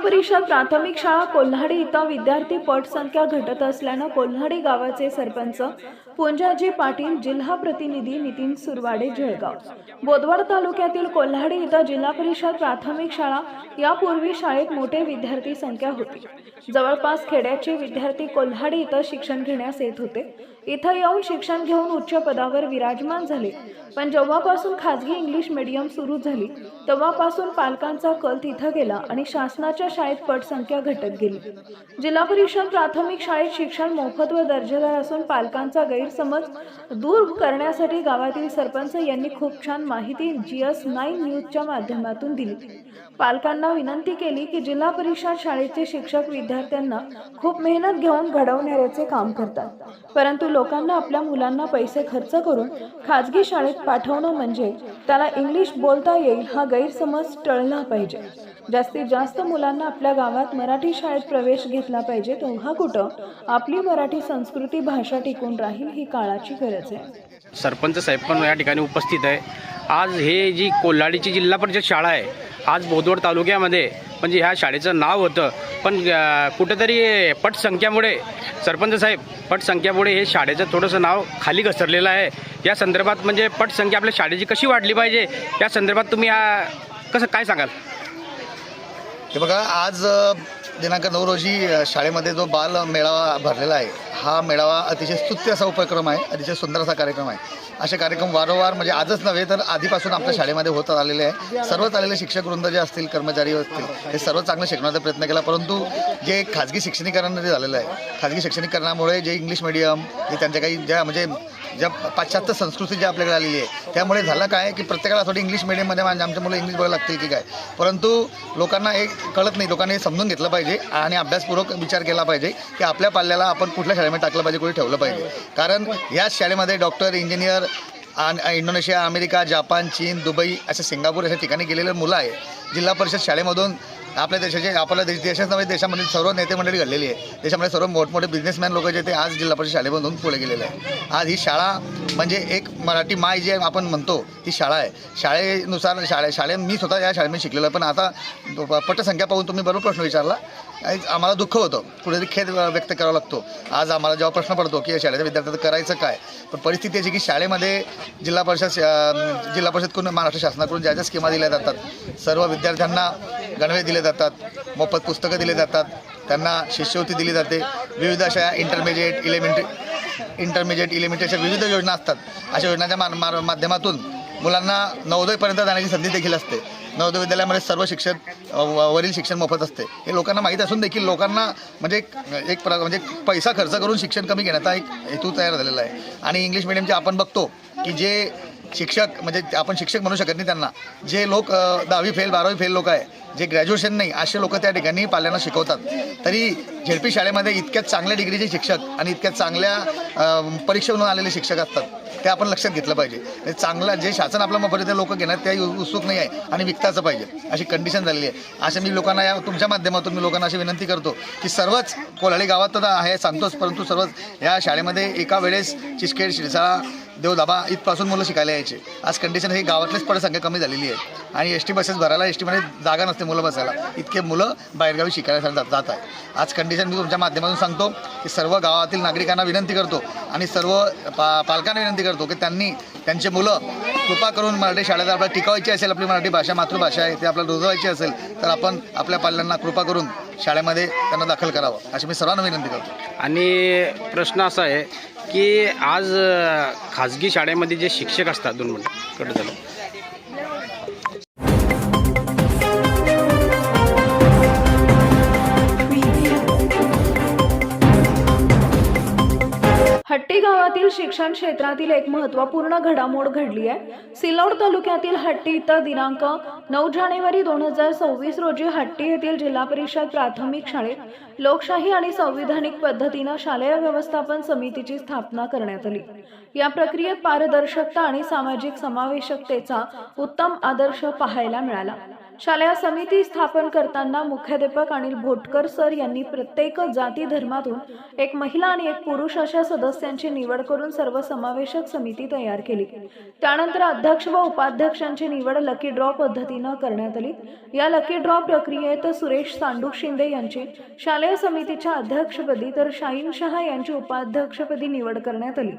परिषद प्राथमिक शाळा कोल्हाडी इथं विद्यार्थी पटसंख्या घटत असल्यानं कोल्हाडी गावाचे सरपंच पुंजाजी पाटील, जिल्हा प्रतिनिधी नितीन सुरवाडे जळगाव, बोदवड तालुक्यातील कोल्हाडी इथं जिल्हा परिषद प्राथमिक शाळा यापूर्वी शाळेत मोठे विद्यार्थी संख्या होती। जवळपास खेड्याचे विद्यार्थी कोल्हाडी इथं शिक्षण घेण्यास येत होते। इथं येऊन शिक्षण घेऊन उच्च पदावर विराजमान झाले। पण जेव्हापासून खाजगी इंग्लिश मीडियम सुरू झाली तेव्हापासून पालकांचा कल तिथं गेला आणि शासनाच्या शाळेत पटसंख्या घटत गेली। जिल्हा परिषद प्राथमिक शाळेत शिक्षण मोफत व दर्जेदार असून पालकांचा गैरसमज दूर करण्यासाठी गावातील सरपंच यांनी खूप छान माहिती GS9 न्यूजच्या माध्यमातून दिली। पालकांना विनंती केली की जिल्हा परिषद शाळेचे शिक्षक विद्यार्थ्यांना खूप मेहनत घेऊन घडवण्याचे काम करतात, परंतु लोकांना आपल्या मुलांना पैसे खर्च करून खाजगी शाळेत पाठवणं म्हणजे त्याला इंग्लिश बोलता येईल हा गैरसमज टळला पाहिजे। जास्तीत जास्त मुलांना आपल्या गावात मराठी शाळेत प्रवेश घेतला पाहिजे, तेव्हा कुठं आपली मराठी संस्कृती भाषा टिकून राहील ही काळाची गरज आहे। सरपंच साहेब पण या ठिकाणी उपस्थित आहे। आज हे जी कोल्हाडीची जिल्हा परिषद शाळा आहे, आज बोदवड तालुक्यामध्ये म्हणजे ह्या शाळेचं नाव होतं, पण कुठेतरी पटसंख्यामुळे सरपंच साहेब पटसंख्यामुळे हे शाळेचं थोडंसं नाव खाली घसरलेलं आहे। या संदर्भात म्हणजे पटसंख्या आपल्या शाळेची कशी वाढली पाहिजे या संदर्भात तुम्ही कसं काय सांगाल? हे बघा, आज दिनांक 9 रोजी शाळेमध्ये जो बाल मेळावा भरलेला आहे, हा मेळावा अतिशय स्तुत्य असा उपक्रम आहे, अतिशय सुंदर असा कार्यक्रम आहे। असे कार्यक्रम वारंवार म्हणजे आजच नव्हे तर आधीपासून आपल्या शाळेमध्ये होत आलेले आहे। सर्वच आलेले शिक्षक वृंद जे असतील, कर्मचारी असतील, हे सर्व चांगलं शिकवण्याचा प्रयत्न केला, परंतु जे खाजगी शिक्षणीकरण जे झालेलं आहे, खाजगी शिक्षणीकरणामुळे जे इंग्लिश मीडियम जे त्यांच्या काही ज्या पाश्चात्य संस्कृती जी आपल्याकडे आलेली आहे, त्यामुळे झालं काय की प्रत्येकाला थोडी इंग्लिश मीडियममध्ये आमच्या मुलं इंग्लिश बोलायला लागतील की काय, परंतु लोकांना हे कळत नाही। लोकांनी हे समजून घेतलं पाहिजे आणि अभ्यासपूर्वक विचार केला पाहिजे की आपल्या पाल्याला आपण कुठल्या शाळेमध्ये टाकलं पाहिजे, कुठे ठेवलं पाहिजे। कारण याच शाळेमध्ये doctor, engineer Indonesia, America, Japan, चीन, दुबई अशा सिंगापूर अशा ठिकाणी गेलेले मुलं आहे। जिल्हा परिषद शाळेमधून आपल्या देशाच नव्हे देशामध्ये सर्व नेते मंडळी घडलेली आहे। देशामध्ये सर्व मोठमोठे बिझनेसमॅन लोक जे ते आज जिल्हा परिषद शाळेमधून पुढे गेलेले आहे। आज ही शाळा म्हणजे एक मराठी माय जी आपण म्हणतो ती शाळा आहे। शाळेनुसार मी स्वतः या शाळेमध्ये शिकलेलो आहे, पण आता पटसंख्या पाहून तुम्ही बरोबर प्रश्न विचारला, आम्हाला दुःख होतं, कुठेतरी खेद व्यक्त करावा लागतो। आज आम्हाला जेव्हा प्रश्न पडतो की शाळेच्या विद्यार्थ्यांचं करायचं काय, पण परिस्थिती अशी की शाळेमध्ये जिल्हा परिषदकडून महाराष्ट्र शासनाकडून ज्या ज्या स्कीमा दिल्या जातात, सर्व विद्यार्थ्यांना गणवे दिले जातात, मोफत पुस्तकं दिली जातात, त्यांना शिष्यवृत्ती दिली जाते, विविध अशा इंटरमिजिएट एलिमेंटरी अशा विविध योजना असतात। अशा योजनांच्या माध्यमातून मुलांना नवोदयपर्यंत जाण्याची संधी देखील असते। नवोदय विद्यालयामध्ये सर्व वरील शिक्षण मोफत असते। हे लोकांना माहीत असून देखील लोकांना म्हणजे पैसा खर्च करून शिक्षण कमी घेण्याचा एक हेतू तयार झालेला आहे। आणि इंग्लिश मिडियमचे आपण बघतो की जे शिक्षक म्हणजे आपण शिक्षक म्हणू शकत नाही त्यांना, जे लोक 10वी फेल 12वी फेल लोक आहे, जे ग्रॅज्युएशन नाही असे लोक त्या ठिकाणी पाल्यांना शिकवतात। तरी झेडपी शाळेमध्ये इतक्या चांगल्या डिग्रीचे शिक्षक आणि इतक्या चांगल्या परीक्षेवरून आलेले शिक्षक असतात, ते आपण लक्षात घेतलं पाहिजे। चांगलं जे शासन आपल्या मोफत ते लोक घेण्यात त्याही उत्सुक नाही आहे आणि विकताचं पाहिजे अशी कंडिशन झालेली आहे। असं मी लोकांना तुमच्या माध्यमातून मी लोकांना अशी विनंती करतो की सर्वच कोल्हाडी गावात तर आहे सांगतोच, परंतु सर्वच या शाळेमध्ये एका वेळेस चिचखेड, शिरसाळा, देवधाबा इथपासून मुलं शिकायला यायचे। आज कंडिशन ही गावातलीच पटसंख्या कमी झालेली आहे आणि एसटी बसेस भरायला एसटीमध्ये जागा नसते मुलं बसायला, इतके मुलं बाहेरगावी शिकायला जात आहे। आज कंडिशन मी तुमच्या माध्यमातून सांगतो की सर्व गावातील नागरिकांना विनंती करतो आणि सर्व पालकांना विनंती करतो की त्यांनी त्यांचे मुलं कृपा करून मराठी शाळेत आपल्याला टिकवायची असेल, आपली मराठी भाषा मातृभाषा आहे ते आपल्याला रुजवायची असेल तर आपण आपल्या पाल्यांना कृपा करून शाळेमध्ये त्यांना दाखल करावं अशी मी सर्वांना विनंती करतो। आणि प्रश्न असा आहे की आज खाजगी शाळेमध्ये जे शिक्षक असतात, 2 मिनिट कडे झालं, हट्टी गावातील शिक्षण क्षेत्रातील एक महत्त्वपूर्ण घडामोड घडली आहे। सिल्लोड तालुक्यातील हट्टी इथं दिनांक 9 जानेवारी 2026 रोजी हट्टी येथील जिल्हा परिषद प्राथमिक शाळेत लोकशाही आणि संविधानिक पद्धतीने शालेय व्यवस्थापन समितीची स्थापना करण्यात आली। या प्रक्रियेत पारदर्शकता आणि सामाजिक समावेशकतेचा उत्तम आदर्श पाहायला मिळाला। शालेय समिती स्थापन करताना मुख्याध्यापक अनिल भोटकर सर यांनी प्रत्येक जाती धर्मातून एक महिला आणि एक पुरुष अशा सदस्यांची निवड करून सर्वसमावेशक समिती तयार केली. त्यानंतर अध्यक्ष व उपाध्यक्षांची निवड लकी ड्रॉ पद्धतीनं करण्यात आली. या लकी ड्रॉ प्रक्रियेत सुरेश सांडू शिंदे यांची शालेय समितीच्या अध्यक्षपदी तर शाहीन शहा यांची उपाध्यक्षपदी निवड करण्यात आली.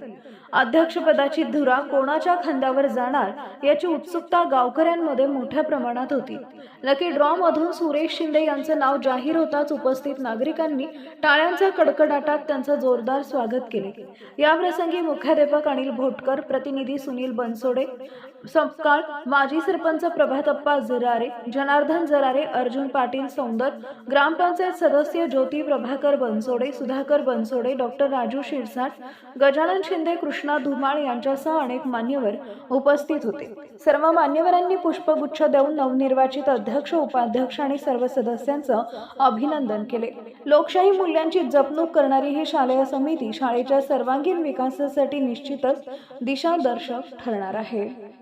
अध्यक्षपदाची धुरा कोणाच्या खांद्यावर जाणार याची उत्सुकता गावकऱ्यांमध्ये मोठ्या प्रमाणात होती. लकी ड्रॉ मधून सुरेश शिंदे यांचं नाव जाहीर होताच उपस्थित नागरिकांनी टाळ्यांच्या कडकडाटात त्यांचं जोरदार स्वागत केले. याप्रसंगी मुख्याध्यापक अनिल भोटकर, प्रतिनिधी सुनील बनसोडे, सपकाळ, माजी सरपंच प्रभातप्पा जरारे, जनार्दन जरारे, अर्जुन पाटील सौंदर, ग्रामपंचायत सदस्य ज्योती प्रभाकर बनसोडे, सुधाकर बनसोडे, डॉक्टर राजू शिरसाट, गजानन शिंदे, कृष्णा धुमाळ यांच्यासह अनेक मान्यवर उपस्थित होते. सर्व मान्यवरांनी पुष्पगुच्छ देऊन नवनिर्वाचित अध्यक्ष, उपाध्यक्ष आणि सर्व सदस्यांचं अभिनंदन केले. लोकशाही मूल्यांची जपणूक करणारी ही शालेय समिती शाळेच्या सर्वांगीण विकासासाठी निश्चितच दिशादर्शक ठरणार आहे.